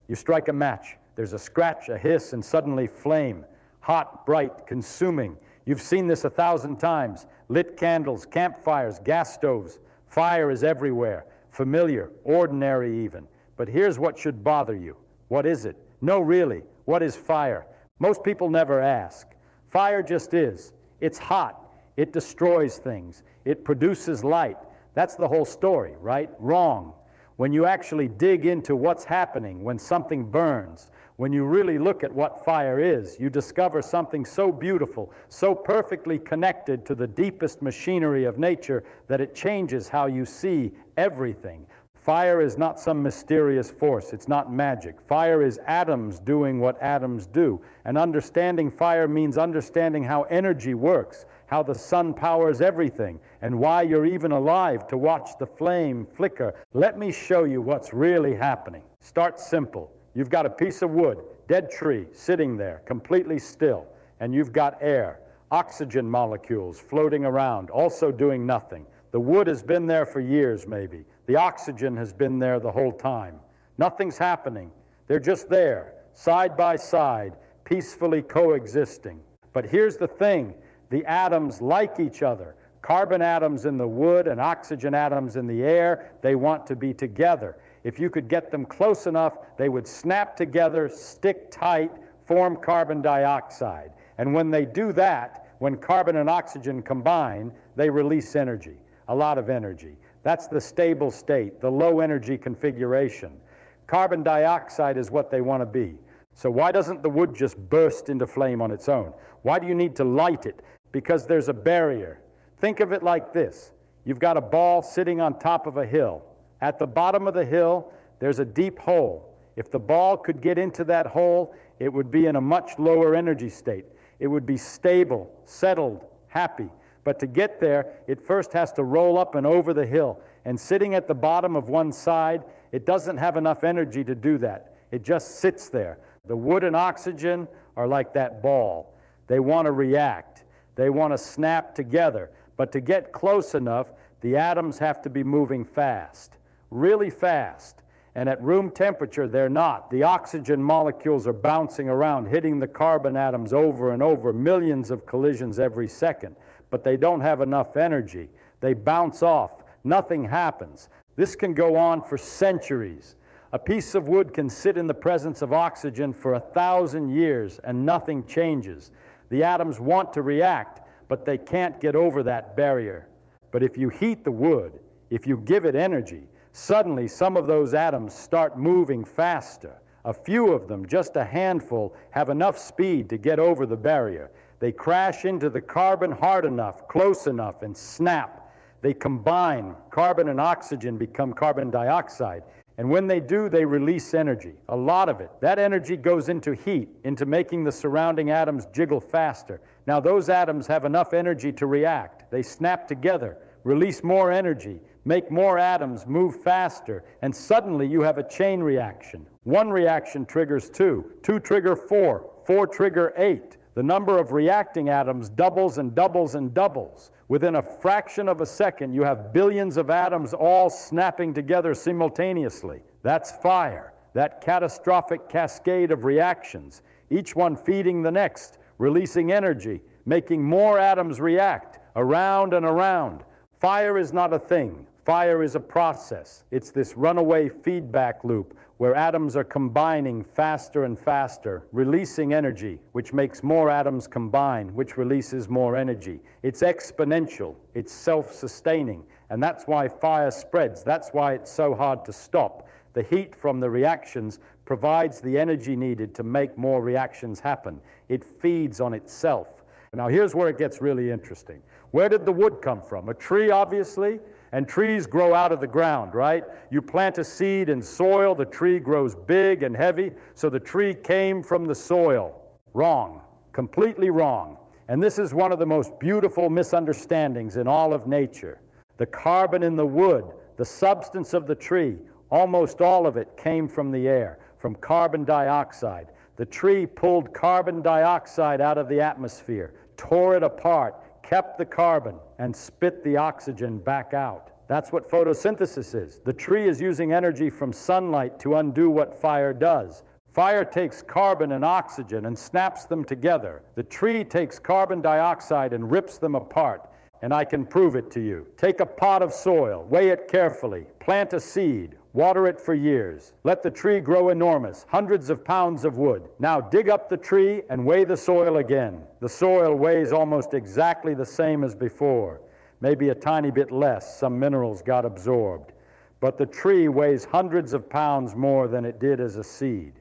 You strike a match. There's a scratch, a hiss, and suddenly flame. Hot, bright, consuming. You've seen this 1,000 times. Lit candles, campfires, gas stoves. Fire is everywhere. Familiar, ordinary even. But here's what should bother you. What is it? No, really. What is fire? Most people never ask. Fire just is. It's hot. It destroys things. It produces light. That's the whole story, right? Wrong. When you actually dig into what's happening when something burns, when you really look at what fire is, you discover something so beautiful, so perfectly connected to the deepest machinery of nature that it changes how you see everything. Fire is not some mysterious force. It's not magic. Fire is atoms doing what atoms do. And understanding fire means understanding how energy works, how the sun powers everything, and why you're even alive to watch the flame flicker. Let me show you what's really happening. Start simple. You've got a piece of wood, dead tree, sitting there, completely still, and you've got air, oxygen molecules floating around, also doing nothing. The wood has been there for years, maybe. The oxygen has been there the whole time. Nothing's happening. They're just there, side by side, peacefully coexisting. But here's the thing. The atoms like each other. Carbon atoms in the wood and oxygen atoms in the air, they want to be together. If you could get them close enough, they would snap together, stick tight, form carbon dioxide. And when they do that, when carbon and oxygen combine, they release energy, a lot of energy. That's the stable state, the low energy configuration. Carbon dioxide is what they want to be. So why doesn't the wood just burst into flame on its own? Why do you need to light it? Because there's a barrier. Think of it like this. You've got a ball sitting on top of a hill. At the bottom of the hill, there's a deep hole. If the ball could get into that hole, it would be in a much lower energy state. It would be stable, settled, happy. But to get there, it first has to roll up and over the hill. And sitting at the bottom of one side, it doesn't have enough energy to do that. It just sits there. The wood and oxygen are like that ball. They want to react. They want to snap together. But to get close enough, the atoms have to be moving fast, really fast. And at room temperature, they're not. The oxygen molecules are bouncing around, hitting the carbon atoms over and over, millions of collisions every second. But they don't have enough energy. They bounce off. Nothing happens. This can go on for centuries. A piece of wood can sit in the presence of oxygen for 1,000 years and nothing changes. The atoms want to react, but they can't get over that barrier. But if you heat the wood, if you give it energy, suddenly some of those atoms start moving faster. A few of them, just a handful, have enough speed to get over the barrier. They crash into the carbon hard enough, close enough, and snap. They combine. Carbon and oxygen become carbon dioxide. And when they do, they release energy, a lot of it. That energy goes into heat, into making the surrounding atoms jiggle faster. Now those atoms have enough energy to react. They snap together, release more energy, make more atoms move faster, and suddenly you have a chain reaction. One reaction triggers two trigger four trigger eight. The number of reacting atoms doubles and doubles and doubles. Within a fraction of a second, you have billions of atoms all snapping together simultaneously. That's fire, that catastrophic cascade of reactions, each one feeding the next, releasing energy, making more atoms react, around and around. Fire is not a thing. Fire is a process. It's this runaway feedback loop where atoms are combining faster and faster, releasing energy, which makes more atoms combine, which releases more energy. It's exponential. It's self-sustaining. And that's why fire spreads. That's why it's so hard to stop. The heat from the reactions provides the energy needed to make more reactions happen. It feeds on itself. Now here's where it gets really interesting. Where did the wood come from? A tree, obviously. And trees grow out of the ground, right? You plant a seed in soil, the tree grows big and heavy, so the tree came from the soil. Wrong. Completely wrong. And this is one of the most beautiful misunderstandings in all of nature. The carbon in the wood, the substance of the tree, almost all of it came from the air, from carbon dioxide. The tree pulled carbon dioxide out of the atmosphere, tore it apart, kept the carbon, and spit the oxygen back out. That's what photosynthesis is. The tree is using energy from sunlight to undo what fire does. Fire takes carbon and oxygen and snaps them together. The tree takes carbon dioxide and rips them apart. And I can prove it to you. Take a pot of soil, weigh it carefully, plant a seed, water it for years. Let the tree grow enormous, hundreds of pounds of wood. Now dig up the tree and weigh the soil again. The soil weighs almost exactly the same as before. Maybe a tiny bit less, some minerals got absorbed. But the tree weighs hundreds of pounds more than it did as a seed.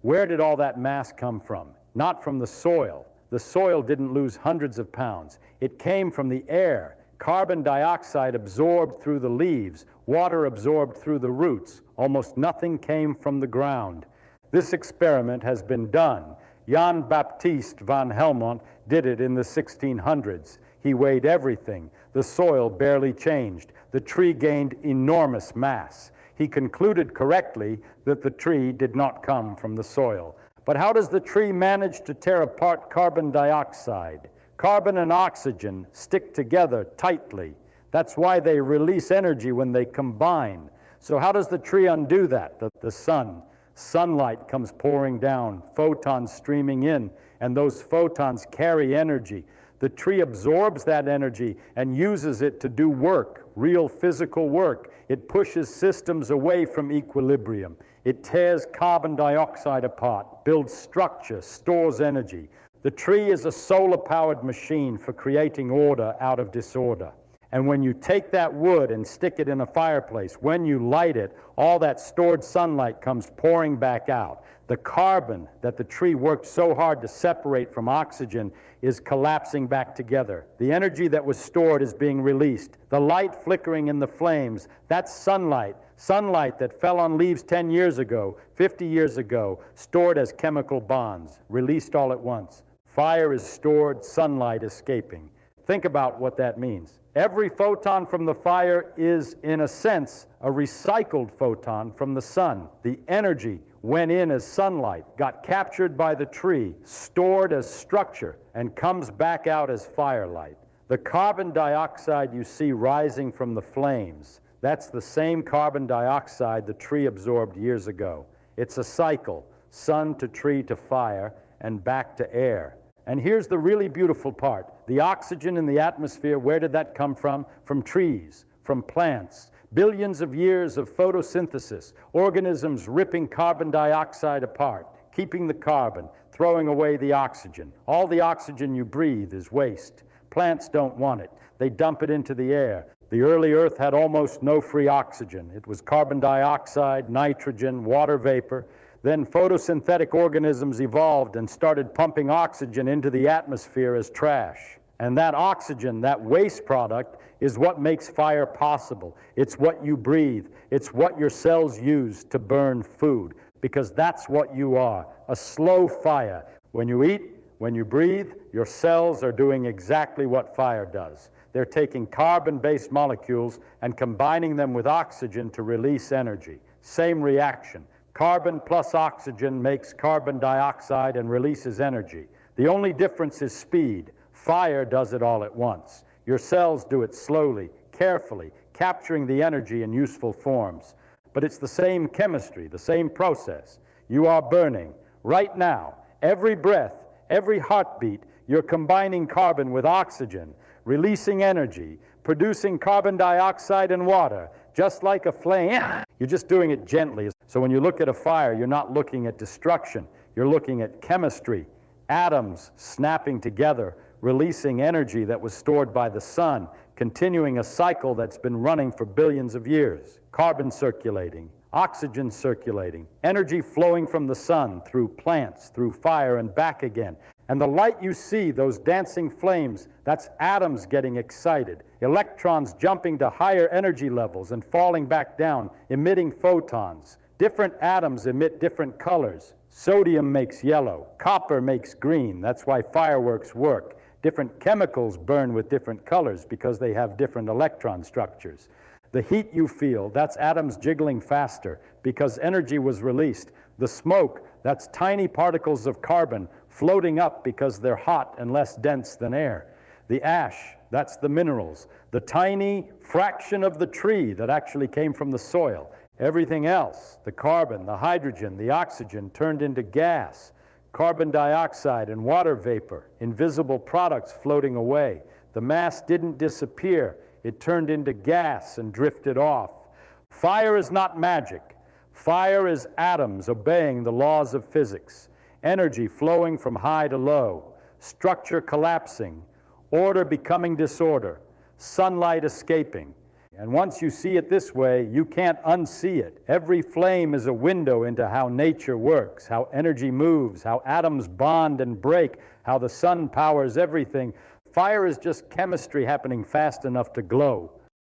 Where did all that mass come from? Not from the soil. The soil didn't lose hundreds of pounds. It came from the air. Carbon dioxide absorbed through the leaves, water absorbed through the roots. Almost nothing came from the ground. This experiment has been done. Jan Baptist van Helmont did it in the 1600s. He weighed everything. The soil barely changed. The tree gained enormous mass. He concluded correctly that the tree did not come from the soil. But how does the tree manage to tear apart carbon dioxide? Carbon and oxygen stick together tightly. That's why they release energy when they combine. So how does the tree undo that? The sunlight comes pouring down, photons streaming in, and those photons carry energy. The tree absorbs that energy and uses it to do work, real physical work. It pushes systems away from equilibrium. It tears carbon dioxide apart, builds structure, stores energy. The tree is a solar-powered machine for creating order out of disorder. And when you take that wood and stick it in a fireplace, when you light it, all that stored sunlight comes pouring back out. The carbon that the tree worked so hard to separate from oxygen is collapsing back together. The energy that was stored is being released. The light flickering in the flames, that's sunlight. Sunlight that fell on leaves 10 years ago, 50 years ago, stored as chemical bonds, released all at once. Fire is stored, sunlight escaping. Think about what that means. Every photon from the fire is, in a sense, a recycled photon from the sun. The energy went in as sunlight, got captured by the tree, stored as structure, and comes back out as firelight. The carbon dioxide you see rising from the flames, that's the same carbon dioxide the tree absorbed years ago. It's a cycle, sun to tree to fire, and back to air. And here's the really beautiful part. The oxygen in the atmosphere, where did that come from? From trees, from plants. Billions of years of photosynthesis, organisms ripping carbon dioxide apart, keeping the carbon, throwing away the oxygen. All the oxygen you breathe is waste. Plants don't want it. They dump it into the air. The early Earth had almost no free oxygen. It was carbon dioxide, nitrogen, water vapor. Then photosynthetic organisms evolved and started pumping oxygen into the atmosphere as trash. And that oxygen, that waste product, is what makes fire possible. It's what you breathe. It's what your cells use to burn food, because that's what you are, a slow fire. When you eat, when you breathe, your cells are doing exactly what fire does. They're taking carbon-based molecules and combining them with oxygen to release energy. Same reaction. Carbon plus oxygen makes carbon dioxide and releases energy. The only difference is speed. Fire does it all at once. Your cells do it slowly, carefully, capturing the energy in useful forms. But it's the same chemistry, the same process. You are burning. Right now, every breath, every heartbeat, you're combining carbon with oxygen, releasing energy, producing carbon dioxide and water, just like a flame. You're just doing it gently. So when you look at a fire, you're not looking at destruction. You're looking at chemistry, atoms snapping together, releasing energy that was stored by the sun, continuing a cycle that's been running for billions of years. Carbon circulating, oxygen circulating, energy flowing from the sun through plants, through fire, and back again. And the light you see, those dancing flames, that's atoms getting excited, electrons jumping to higher energy levels and falling back down, emitting photons. Different atoms emit different colors. Sodium makes yellow, copper makes green. That's why fireworks work. Different chemicals burn with different colors because they have different electron structures. The heat you feel, that's atoms jiggling faster because energy was released. The smoke, that's tiny particles of carbon floating up because they're hot and less dense than air. The ash, that's the minerals. The tiny fraction of the tree that actually came from the soil. Everything else, the carbon, the hydrogen, the oxygen, turned into gas. Carbon dioxide and water vapor, invisible products floating away. The mass didn't disappear. It turned into gas and drifted off. Fire is not magic. Fire is atoms obeying the laws of physics. Energy flowing from high to low. Structure collapsing. Order becoming disorder. Sunlight escaping. And once you see it this way, you can't unsee it. Every flame is a window into how nature works, how energy moves, how atoms bond and break, how the sun powers everything. Fire is just chemistry happening fast enough to glow.